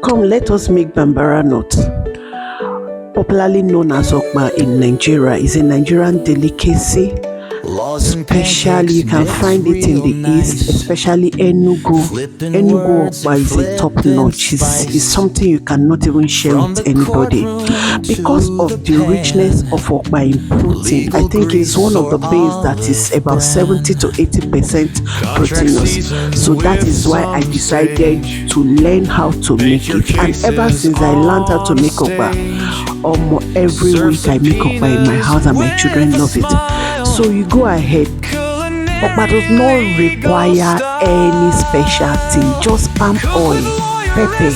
Come, let us make Bambara Nut. Popularly known as Okpa in Nigeria, is a Nigerian delicacy. Especially, you can find it in the east, especially Enugu. Enugu Okpa is a top notch. It's something you cannot even share with anybody. Because of the richness of Okpa in protein, I think it's one of the base that is about 70 to 80% proteinous. So that is why I decided to learn how to make it. And ever since I learned how to make Okpa, every week I make Okpa in my house and my children love it. So you go ahead. Okpa does not require any special thing, just palm oil, pepper,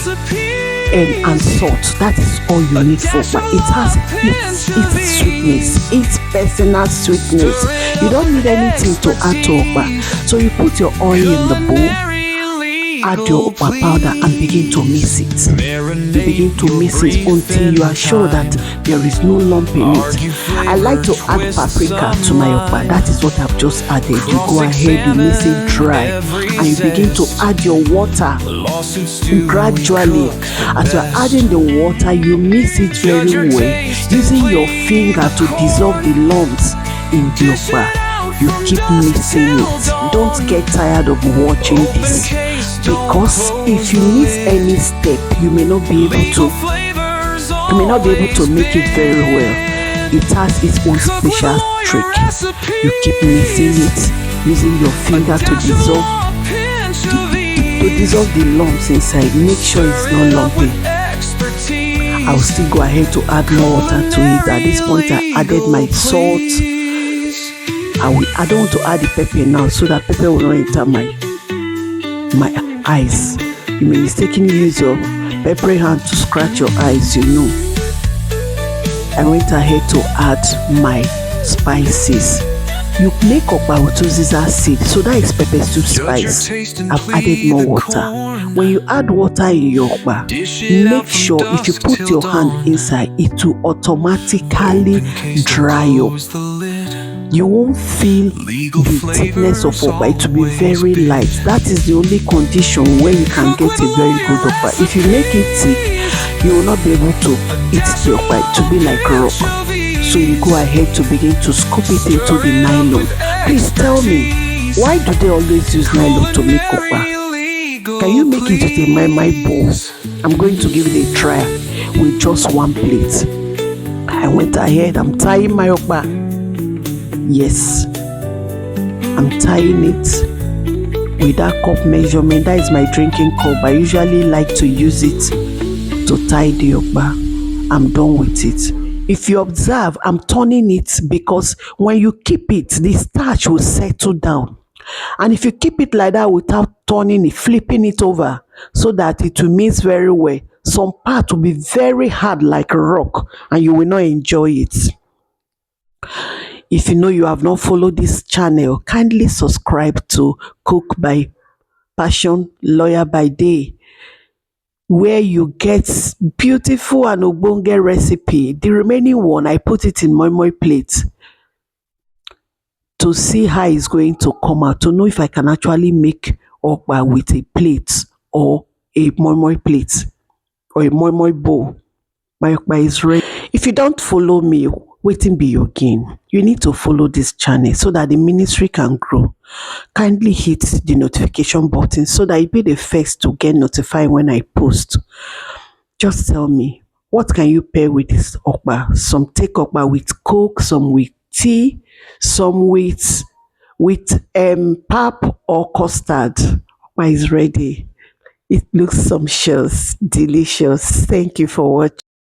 and salt. That is all you need for Okpa. It has its sweetness, its personal sweetness. You don't need anything to add to Okpa. So you put your oil in the bowl, add your Okpa powder and begin to mix it. You begin to mix it until you are sure that there is no lump in it. I like to add paprika to my Okpa. That is what I've just added. You go ahead, you mix it dry, and you begin to add your water gradually. As you are adding the water, you mix it very well, using your finger to dissolve the lumps in the Okpa. You keep mixing it. Don't get tired of watching this, because if you miss any step, you may not be able to make it very well. It has its own special trick. You keep mixing it, using your finger to dissolve the lumps inside. Make sure it's not lumpy. I'll still go ahead to add more water to it. At this point, I added my salt. I don't want to add the pepper now, so that pepper will not enter my eyes. You may mistakenly use your pepper hand to scratch your eyes, you know. I went ahead to add my spices. You make Okpa with uziza seed, so that is pepper soup spice. I've added more water. When you add water in your Okpa, make sure if you put your hand inside, it will automatically dry up. You won't feel the thickness of Okpa. It will be very light. That is the only condition where you can get a very good Okpa. If you make it thick, you will not be able to eat the Okpa. It will be like rock. So you go ahead to begin to scoop it into the nylon. Please tell me, why do they always use nylon to make Okpa? Can you make it with a my bowl? I'm going to give it a try with just one plate. I went ahead. I'm tying my Okpa. Yes, I'm tying it with that cup measurement. That is my drinking cup. I usually like to use it to tie the Okpa. I'm done with it. If you observe, I'm turning it because when you keep it, the starch will settle down. And if you keep it like that without turning it, flipping it over so that it will mix very well, some part will be very hard like a rock and you will not enjoy it. If you know you have not followed this channel, kindly subscribe to Cook by Passion, Lawyer by Day, where you get beautiful and ogbonge recipe. The remaining one, I put it in moi plate to see how it's going to come out, to know if I can actually make Okpa with a plate or a moi plate or a moi bowl. My Okpa is ready. If you don't follow me, waiting be your gain. You need to follow this channel so that the ministry can grow. Kindly hit the notification button so that you'll be the first to get notified when I post. Just tell me, what can you pair with this Okpa? Some take Okpa with Coke, some with tea, some with pap or custard. Okpa is ready. It looks sumptuous, delicious. Thank you for watching.